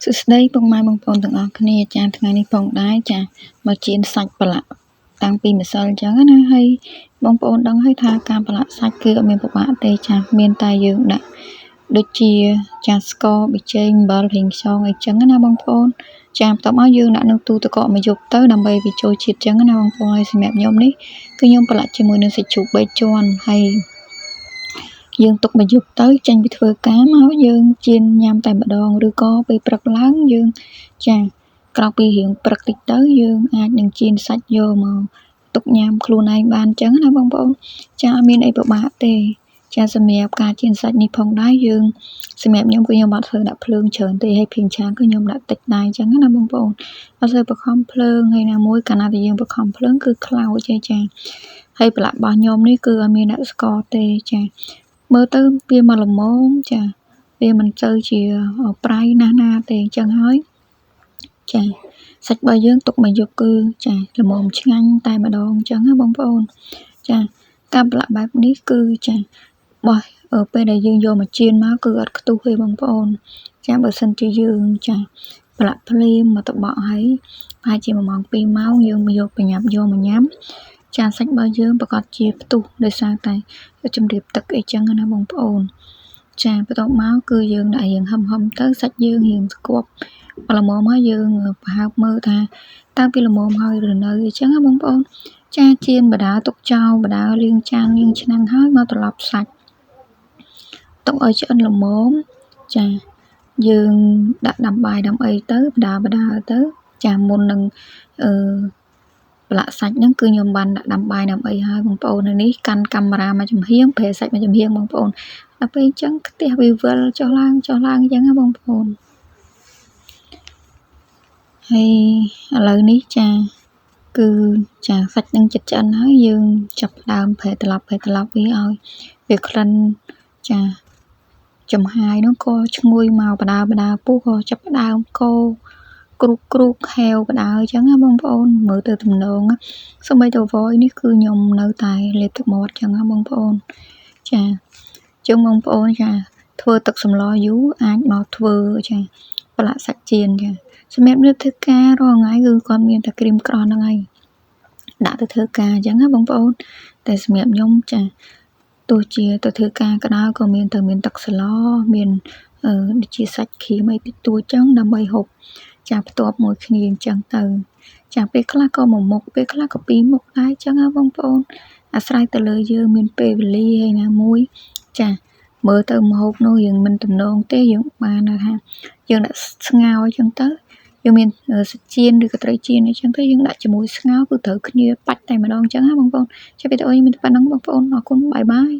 សួស្តីពុកម៉ែបងប្អូនទាំងអស់គ្នាចាថ្ងៃនេះផងដែរចាមកជៀនសាច់ប្រឡាក់តាំងពីម្សិលអញ្ចឹងណាហើយបងប្អូនដឹងហើយថាការប្រឡាក់សាច់គឺអត់មានពិបាកទេចាមានតែយើងដាក់ដូចជាចាស្ករប៊ីចេងអំបិលប្រេងខ្យងអីចឹងណាបងប្អូនចាបន្ទាប់មកយើងដាក់នៅទូទឹកកកមួយយប់ទៅដើម្បីវាចូលជាតិចឹងណាបងប្អូនហើយសម្រាប់ខ្ញុំនេះគឺខ្ញុំប្រឡាក់ជាមួយនឹងសាច់ជ្រូក3ជាន់ហើយយើងទុកមួយយប់ទៅចេញពីធ្វើការមកយើងជៀនញ៉ាំតែម្ដងឬក៏ពេលព្រឹកឡើងយើងចាក្រោកពីរៀងព្រឹកតិចទៅយើងអាចនឹងជៀនសាច់យកមកទុកញ៉ាំខ្លួនឯងបានចឹងណាបងប្អូនចាអត់មានអីពិបាកទេចាសម្រាប់ការជៀនសាច់នេះផងដែរយើងសម្រាប់ខ្ញុំគឺខ្ញុំអត់ធ្វើដាក់ភ្លើងច្រើនទេហើយពីងឆាគឺខ្ញុំដាក់តិចដែរចឹងណាបងប្អូនអត់ធ្វើបខំភ្លើងហើយណាមួយកាលណាតែយើងបខំភ្លើងគឺខ្លោចចាហើយប្រឡាក់របស់ខ្ញុំនេះគឺអត់មានដាក់ស្ករទេចាមើលទៅវាមកល្មមចាវាមិនទៅជាប្រៃណាស់ណាទេអញ្ចឹងហើយចាសាច់របស់យើងទុកមួយយប់គឺចាល្មមឆ្ងាញ់តែម្ដងអញ្ចឹងណាបងប្អូនចាការប្រឡាក់បែបនេះគឺចាបោះពេលដែលយើងយកមកជៀនមកគឺអត់ខ្ទុះទេបងប្អូនចាបើសិនជាយើងចាប្រឡាក់ភ្លាមមកតបក់ហើយប្រហែលជា1 ម៉ោង 2 ម៉ោងយើងមកយកប្រញាប់យកមកញ៉ាំចាសាច់របស់យើងប្រកាសជាផ្ទុះដោយសារតែជំរាបទឹកអីចឹងណាបងប្អូនចាបន្ទាប់មកគឺយើងដាក់រៀងហឹមទៅសាច់យើងរៀងស្គប់ល្មមហើយយើងប្រហើបមើលថាតើវាល្មមហើយឬនៅអញ្ចឹងណាបងប្អូនចាជៀនបដាទុកចោលបដាលាងចានលាងឆ្នាំងហើយមកត្រឡប់សាច់ទុកឲ្យឆ្អិនល្មមចាយើងដាក់ដាំបាយដាំអីទៅបដាទៅចាមុននឹងប្រឡាក់សាច់ហ្នឹងគឺខ្ញុំបានដាក់ដាំបាយដាំអីហើយបងប្អូននេះកាន់កាមេរ៉ាមកចំហៀងប្រែសាច់មកចំហៀងបងប្អូនដល់ពេលអញ្ចឹងខ្ទះវាវិលចុះឡើងអញ្ចឹងណាបងប្អូនហើយឥឡូវនេះចាគឺចាសាច់នឹងជិតឆ្អិនហើយយើងចាប់ផ្ដើមប្រែត្រឡប់វាឲ្យវាក្លិនចាចំហាយនោះក៏ឈ្ងុយមកបដាពុះក៏ចាប់ផ្ដើមកោគ្រូកហែវបដាអញ្ចឹងណាបងប្អូនមើលទៅទំនងសូម្បីតែវយនេះគឺខ្ញុំនៅតែលេបទឹកមាត់អញ្ចឹងណាបងប្អូនចាជើងបងប្អូនចាធ្វើទឹកសម្លយូរអាចមកធ្វើចាប្រឡាក់សាច់ចៀនចាសម្រាប់នៅធ្វើការរាល់ថ្ងៃគឺគាត់មានតែក្រៀមក្រោះហ្នឹងហើយដាក់ទៅធ្វើការអញ្ចឹងណាបងប្អូនតែសម្រាប់ខ្ញុំចាទោះជាទៅធ្វើការក៏ដោយក៏មានទឹកស្លមានដូចជាសាច់គ្រីមអីតិចតួចចឹងដើម្បីហូបចាបន្ទាប់មួយគ្នាអញ្ចឹងទៅចាពេលខ្លះក៏1 មុខពេលខ្លះក៏2 មុខដែរអញ្ចឹងណាបងប្អូនអាស្រ័យទៅលើយើងមានពេលវេលាហើយណាមួយចាមើលទៅម្ហូបនោះយើងមិនទំនងទេយើងបានថាយើងដាក់ស្ងោរអញ្ចឹងទៅយើងមានសាច់ចៀនឬក៏ត្រីចៀនអីចឹងទៅយើងដាក់ជាមួយស្ងោរគឺត្រូវគ្នាបាច់តែម្ដងអញ្ចឹងណាបងប្អូនចាវីដេអូនេះមានតែប៉ុណ្្នឹងបងប្អូនអរគុណបាយ